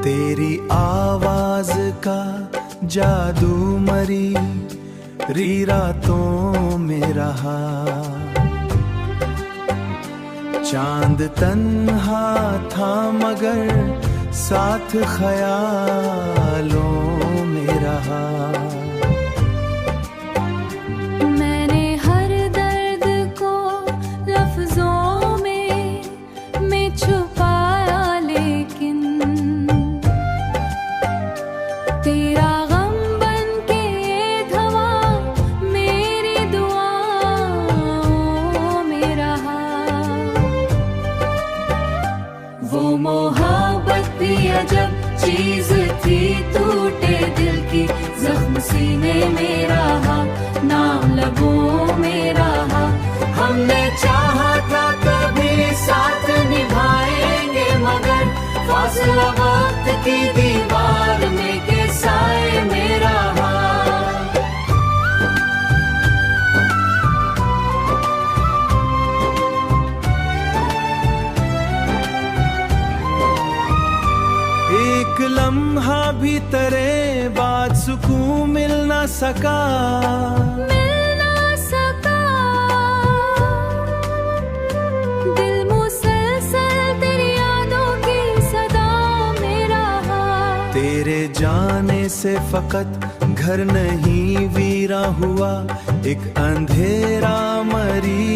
तेरी आवाज का जादू मरी री रातों में रहा। चांद तन्हा था मगर साथ ख्यालों में रहा। मैंने हर दर्द को लफ्जों में छुपाया, लेकिन तेरा गम बन के धवा मेरी दुआओं में रहा। वो मोहब्बत भी अजब चीज थी, टूटे दिल की जख्म सीने में रहा, नाम लबों में रहा। हमने चाहा था कभी साथ निभाएंगे, मगर फासला वक्त की दीवार में के साए में रहा। एक लम्हा भी तेरे बाद सुकून मिल ना सका, दिल मुसलसल तेरी यादों की सदा में रहा। तेरे जाने से फकत घर नहीं वीरा हुआ, एक अंधेरा मरी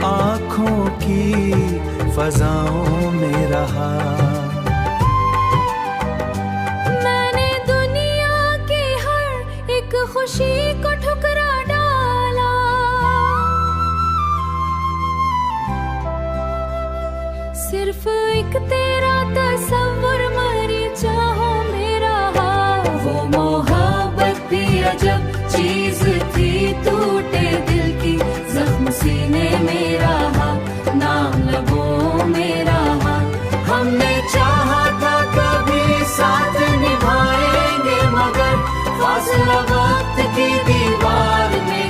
आँखों की फजाओं में रहा। खुशी को ठुकरा डाला, सिर्फ एक तेरा तस्वुर मरी चाहों में रहा। वो मोहब्बत भी अजब चीज थी, टूटे दिल की जख्म सीने में रहा, नाम लबों में रहा। हमने चाहा था कभी साथ निभाएंगे, मगर फासला वक्त की दीवार में